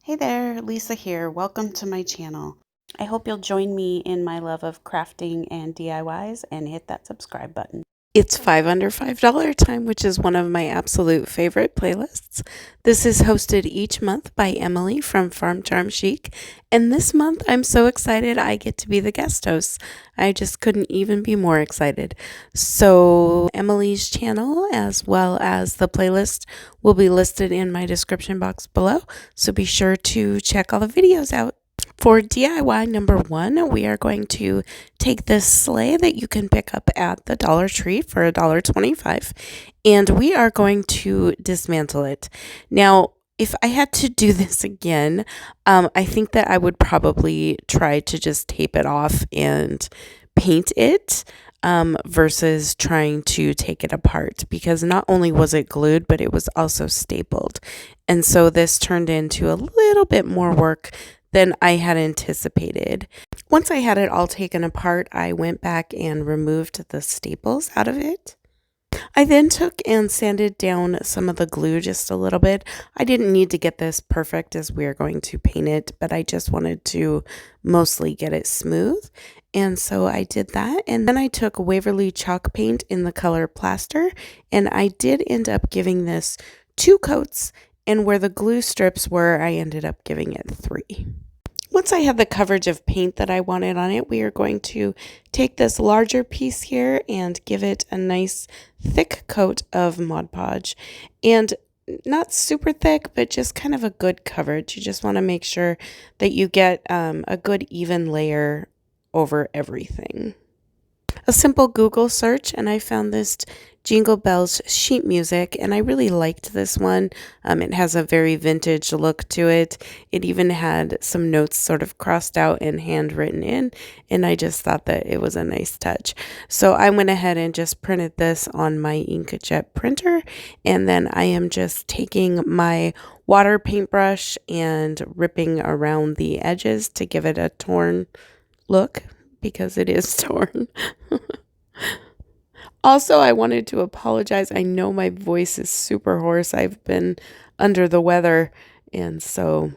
Hey there, Lisa here. Welcome to my channel. I hope you'll join me in my love of crafting and DIYs and hit that subscribe button. It's 5 under $5 time, which is one of my absolute favorite playlists. This is hosted each month by Emily from Farm Charm Chic, and this month I'm so excited I get to be the guest host. I just couldn't even be more excited. So Emily's channel as well as the playlist will be listed in my description box below, so be sure to check all the videos out. For DIY number 1, we are going to take this sleigh that you can pick up at the Dollar Tree for $1.25, and we are going to dismantle it. Now, if I had to do this again, I think that I would probably try to just tape it off and paint it versus trying to take it apart, because not only was it glued, but it was also stapled. And so this turned into a little bit more work than I had anticipated. Once I had it all taken apart, I went back and removed the staples out of it. I then took and sanded down some of the glue just a little bit. I didn't need to get this perfect as we are going to paint it, but I just wanted to mostly get it smooth. And so I did that. And then I took Waverly chalk paint in the color plaster, and I did end up giving this 2 coats, and where the glue strips were, I ended up giving it 3. Once I had the coverage of paint that I wanted on it, we are going to take this larger piece here and give it a nice thick coat of Mod Podge. And not super thick, but just kind of a good coverage. You just want to make sure that you get a good even layer over everything. A simple Google search, and I found this Jingle Bells sheet music, and I really liked this one. It has a very vintage look to it. It even had some notes sort of crossed out and handwritten in, and I just thought that it was a nice touch. So I went ahead and just printed this on my inkjet printer, and then I am just taking my water paintbrush and ripping around the edges to give it a torn look, because it is torn. Also, I wanted to apologize. I know my voice is super hoarse. I've been under the weather, and so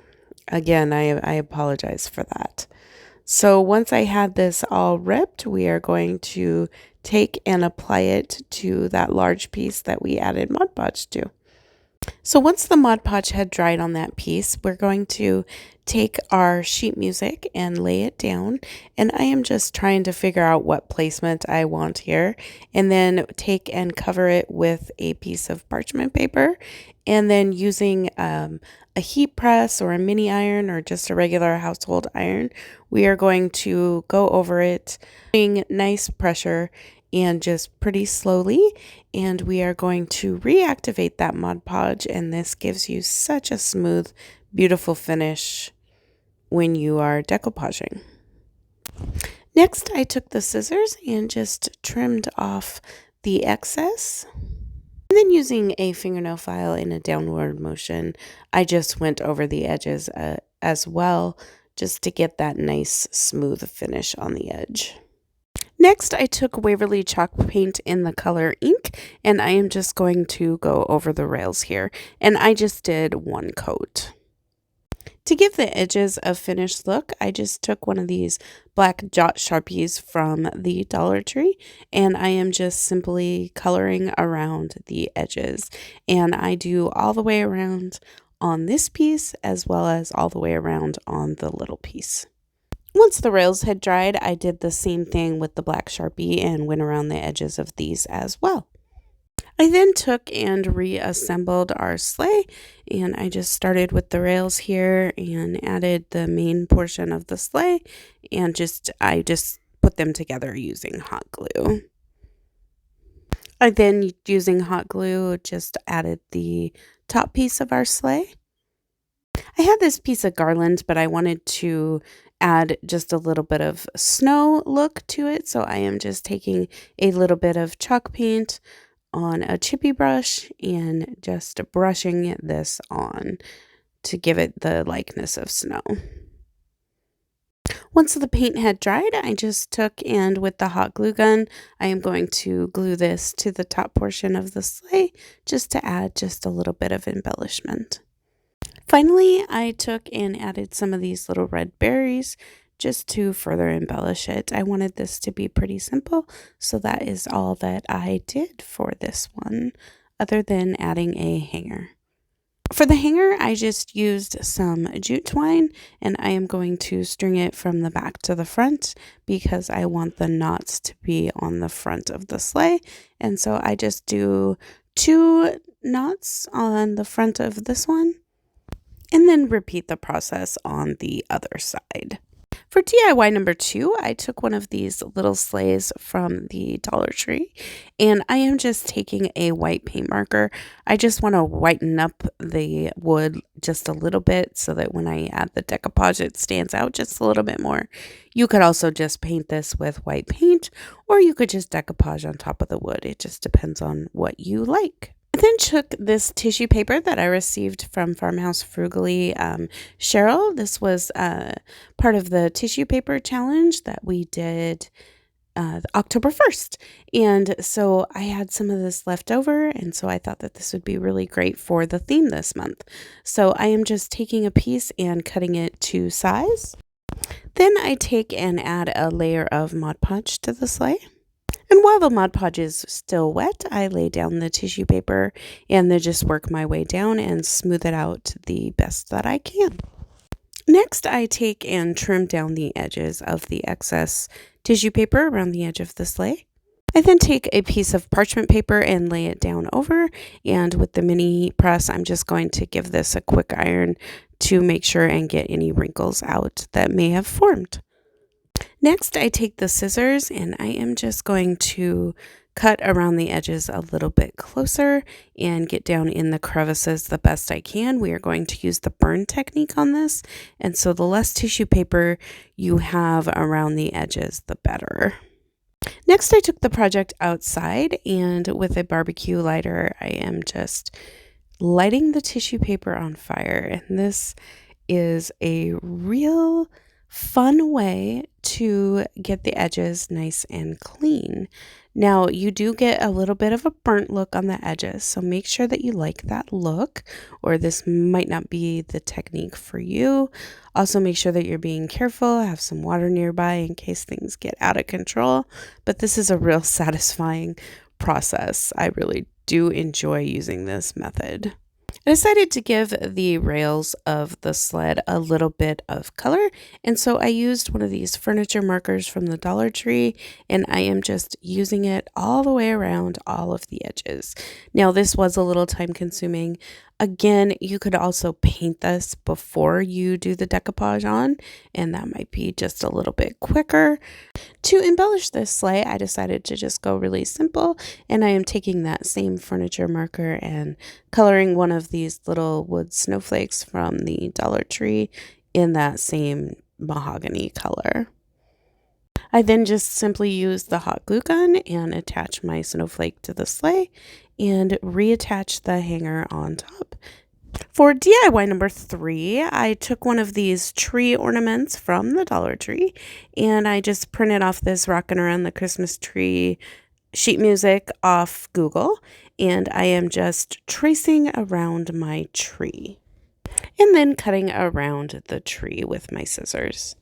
again, I apologize for that. So once I had this all ripped, we are going to take and apply it to that large piece that we added Mod Podge to. So once the Mod Podge had dried on that piece, we're going to take our sheet music and lay it down. And I am just trying to figure out what placement I want here. And then take and cover it with a piece of parchment paper. And then using a heat press or a mini iron or just a regular household iron, we are going to go over it, putting nice pressure and just pretty slowly, and we are going to reactivate that Mod Podge, and this gives you such a smooth, beautiful finish when you are decoupaging. Next, I took the scissors and just trimmed off the excess. And then using a fingernail file in a downward motion, I just went over the edges as well, just to get that nice smooth finish on the edge. Next, I took Waverly chalk paint in the color ink, and I am just going to go over the rails here, and I just did 1 coat. To give the edges a finished look, I just took one of these black jot Sharpies from the Dollar Tree, and I am just simply coloring around the edges, and I do all the way around on this piece as well as all the way around on the little piece. Once the rails had dried, I did the same thing with the black Sharpie and went around the edges of these as well. I then took and reassembled our sleigh, and I just started with the rails here and added the main portion of the sleigh, and I just put them together using hot glue. I then, using hot glue, just added the top piece of our sleigh. I had this piece of garland, but I wanted to add just a little bit of snow look to it, so I am just taking a little bit of chalk paint on a chippy brush and just brushing this on to give it the likeness of snow. Once the paint had dried, I just took and with the hot glue gun, I am going to glue this to the top portion of the sleigh just to add just a little bit of embellishment. Finally, I took and added some of these little red berries just to further embellish it. I wanted this to be pretty simple, so that is all that I did for this one, other than adding a hanger. For the hanger, I just used some jute twine, and I am going to string it from the back to the front because I want the knots to be on the front of the sleigh. And so I just do 2 knots on the front of this one and then repeat the process on the other side. For DIY number 2, I took one of these little sleighs from the Dollar Tree, and I am just taking a white paint marker. I just want to whiten up the wood just a little bit so that when I add the decoupage, it stands out just a little bit more. You could also just paint this with white paint, or you could just decoupage on top of the wood. It just depends on what you like. I then took this tissue paper that I received from Farmhouse Frugally Cheryl. This was part of the tissue paper challenge that we did October 1st. And so I had some of this left over, and so I thought that this would be really great for the theme this month. So I am just taking a piece and cutting it to size. Then I take and add a layer of Mod Podge to the sleigh. And while the Mod Podge is still wet, I lay down the tissue paper and then just work my way down and smooth it out the best that I can. Next, I take and trim down the edges of the excess tissue paper around the edge of the sleigh. I then take a piece of parchment paper and lay it down over, and with the mini heat press, I'm just going to give this a quick iron to make sure and get any wrinkles out that may have formed. Next, I take the scissors and I am just going to cut around the edges a little bit closer and get down in the crevices the best I can. We are going to use the burn technique on this, and so the less tissue paper you have around the edges, the better. Next, I took the project outside, and with a barbecue lighter, I am just lighting the tissue paper on fire, and this is a real fun way to get the edges nice and clean. Now, you do get a little bit of a burnt look on the edges, so make sure that you like that look, or this might not be the technique for you. Also, make sure that you're being careful, have some water nearby in case things get out of control, but this is a real satisfying process. I really do enjoy using this method. I decided to give the rails of the sled a little bit of color, and so I used one of these furniture markers from the Dollar Tree, and I am just using it all the way around all of the edges. Now, this was a little time consuming. Again, you could also paint this before you do the decoupage on, and that might be just a little bit quicker. To embellish this sleigh, I decided to just go really simple, and I am taking that same furniture marker and coloring one of these little wood snowflakes from the Dollar Tree in that same mahogany color. I then just simply use the hot glue gun and attach my snowflake to the sleigh and reattach the hanger on top. For DIY number 3, I took one of these tree ornaments from the Dollar Tree, and I just printed off this Rockin' Around the Christmas Tree sheet music off Google, and I am just tracing around my tree and then cutting around the tree with my scissors.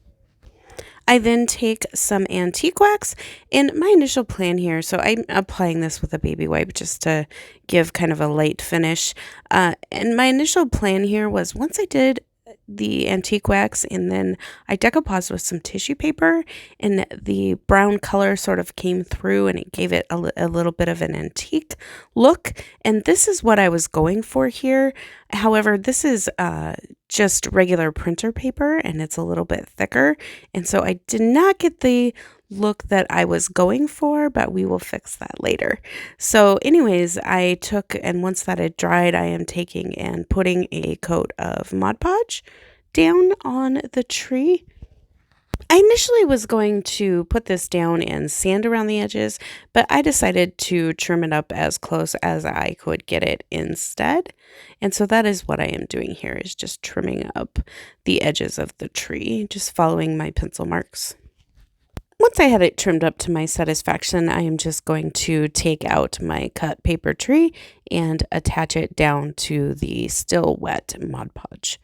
I then take some antique wax, and my initial plan here, so I'm applying this with a baby wipe just to give kind of a light finish. And my initial plan here was once I did the antique wax and then I decoupaged with some tissue paper, and the brown color sort of came through and it gave it a little bit of an antique look, and this is what I was going for here. However, this is just regular printer paper and it's a little bit thicker, and so I did not get the look that I was going for, but we will fix that later. So anyways, I took, and once that had dried, I am taking and putting a coat of Mod Podge down on the tree. I initially was going to put this down and sand around the edges, but I decided to trim it up as close as I could get it instead. And so that is what I am doing here, is just trimming up the edges of the tree, just following my pencil marks. Once I had it trimmed up to my satisfaction, I am just going to take out my cut paper tree and attach it down to the still wet Mod Podge.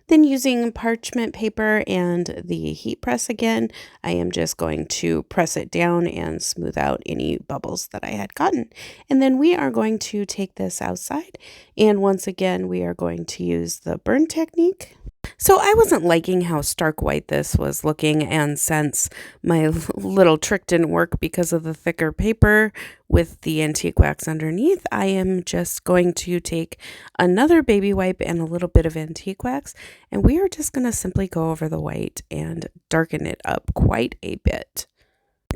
Then using parchment paper and the heat press again, I am just going to press it down and smooth out any bubbles that I had gotten. And then we are going to take this outside, and once again we are going to use the burn technique. So I wasn't liking how stark white this was looking, and since my little trick didn't work because of the thicker paper with the antique wax underneath, I am just going to take another baby wipe and a little bit of antique wax, and we are just going to simply go over the white and darken it up quite a bit.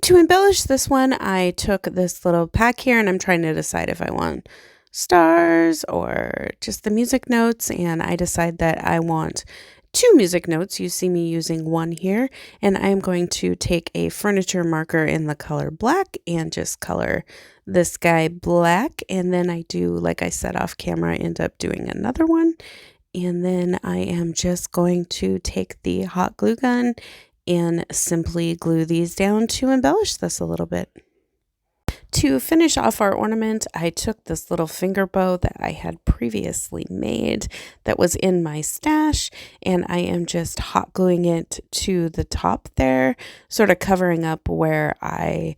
To embellish this one, I took this little pack here, and I'm trying to decide if I want stars or just the music notes, and I decide that I want 2 music notes. You see me using one here, and I'm going to take a furniture marker in the color black and just color this guy black, and then I do, like I said off camera, end up doing another one, and then I am just going to take the hot glue gun and simply glue these down to embellish this a little bit. To finish off our ornament, I took this little finger bow that I had previously made that was in my stash, and I am just hot gluing it to the top there, sort of covering up where I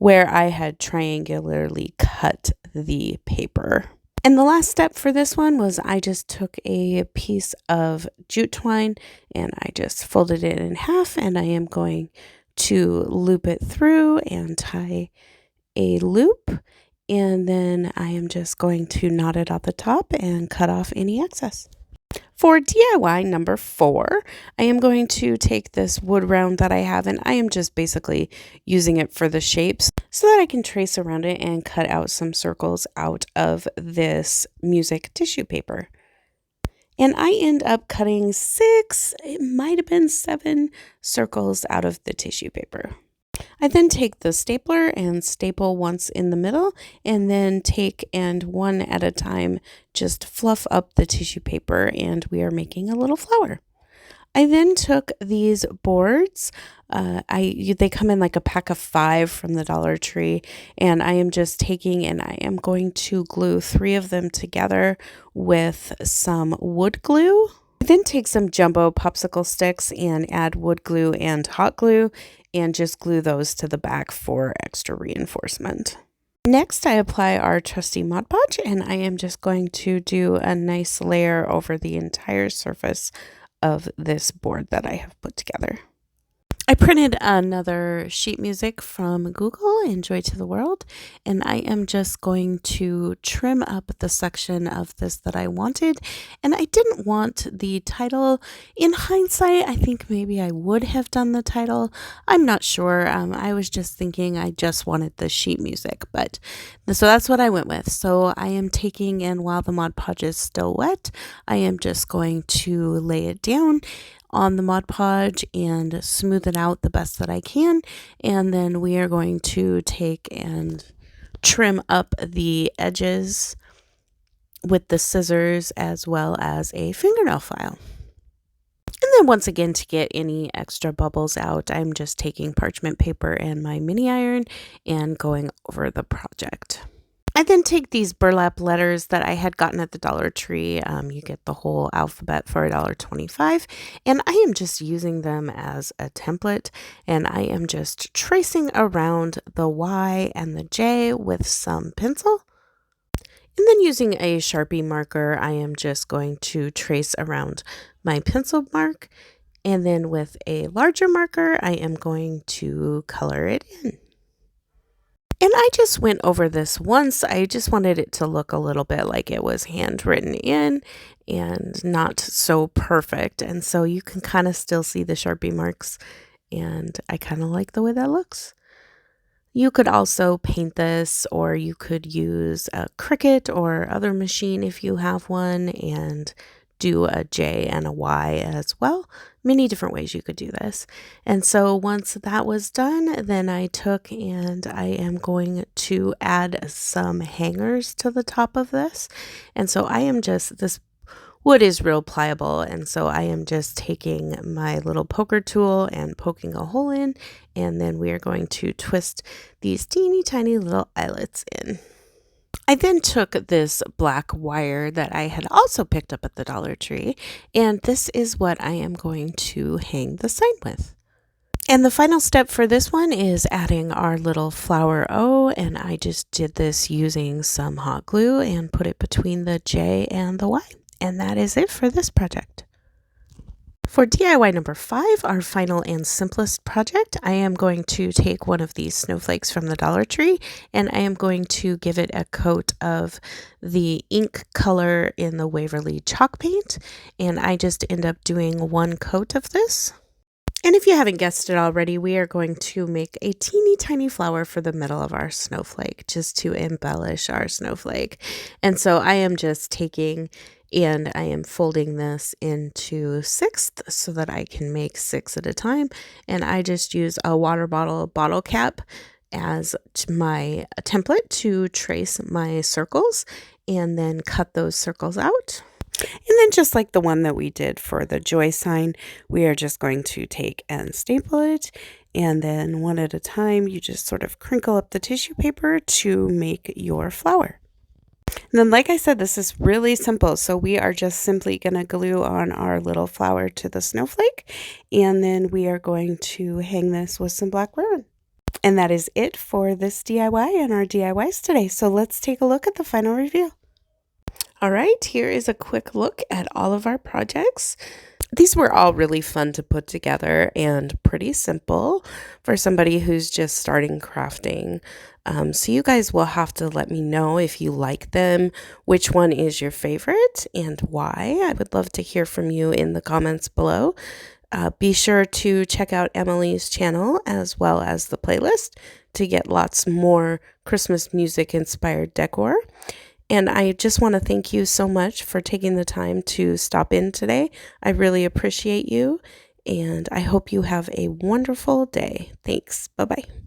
had triangularly cut the paper. And the last step for this one was I just took a piece of jute twine and I just folded it in half, and I am going to loop it through and tie a loop, and then I am just going to knot it at the top and cut off any excess. For DIY number 4, I am going to take this wood round that I have, and I am just basically using it for the shapes so that I can trace around it and cut out some circles out of this music tissue paper. And I end up cutting 6, it might have been 7 circles out of the tissue paper. I then take the stapler and staple once in the middle, and then take and one at a time just fluff up the tissue paper, and we are making a little flower. I then took these boards. They come in like a pack of 5 from the Dollar Tree, and I am just taking and I am going to glue 3 of them together with some wood glue. I then take some jumbo popsicle sticks and add wood glue and hot glue and just glue those to the back for extra reinforcement. Next, I apply our trusty Mod Podge, and I am just going to do a nice layer over the entire surface of this board that I have put together. I printed another sheet music from Google, Enjoy to the World, and I am just going to trim up the section of this that I wanted, and I didn't want the title. In hindsight, I think maybe I would have done the title. I'm not sure. I was just thinking I just wanted the sheet music, so that's what I went with. So I am taking, and while the Mod Podge is still wet, I am just going to lay it down on the Mod Podge and smooth it out the best that I can, and then we are going to take and trim up the edges with the scissors as well as a fingernail file. And then once again, to get any extra bubbles out, I'm just taking parchment paper and my mini iron and going over the project. I then take these burlap letters that I had gotten at the Dollar Tree. You get the whole alphabet for $1.25, and I am just using them as a template, and I am just tracing around the Y and the J with some pencil. And then using a Sharpie marker, I am just going to trace around my pencil mark, and then with a larger marker, I am going to color it in. And I just went over this once. I just wanted it to look a little bit like it was handwritten in and not so perfect. And so you can kind of still see the Sharpie marks, and I kind of like the way that looks. You could also paint this, or you could use a Cricut or other machine if you have one, and do a J and a Y as well. Many different ways you could do this. And so once that was done, then I took and I am going to add some hangers to the top of this. And so I am just, this wood is real pliable, and so I am just taking my little poker tool and poking a hole in, and then we are going to twist these teeny tiny little eyelets in. I then took this black wire that I had also picked up at the Dollar Tree, and this is what I am going to hang the sign with. And the final step for this one is adding our little flower O, and I just did this using some hot glue and put it between the J and the Y. And that is it for this project. For DIY number 5, our final and simplest project, I am going to take one of these snowflakes from the Dollar Tree, and I am going to give it a coat of the ink color in the Waverly chalk paint, and I just end up doing one coat of this. And if you haven't guessed it already, we are going to make a teeny tiny flower for the middle of our snowflake, just to embellish our snowflake. And so I am just taking and I am folding this into sixths so that I can make 6 at a time. And I just use a water bottle cap as my template to trace my circles and then cut those circles out. And then just like the one that we did for the joy sign, we are just going to take and staple it. And then one at a time, you just sort of crinkle up the tissue paper to make your flower. And then, like I said, this is really simple. So we are just simply going to glue on our little flower to the snowflake. And then we are going to hang this with some black ribbon. And that is it for this DIY and our DIYs today. So let's take a look at the final review. All right, here is a quick look at all of our projects. These were all really fun to put together and pretty simple for somebody who's just starting crafting. So you guys will have to let me know if you like them, which one is your favorite and why. I would love to hear from you in the comments below. Be sure to check out Emily's channel as well as the playlist to get lots more Christmas music inspired decor. And I just want to thank you so much for taking the time to stop in today. I really appreciate you, and I hope you have a wonderful day. Thanks. Bye-bye.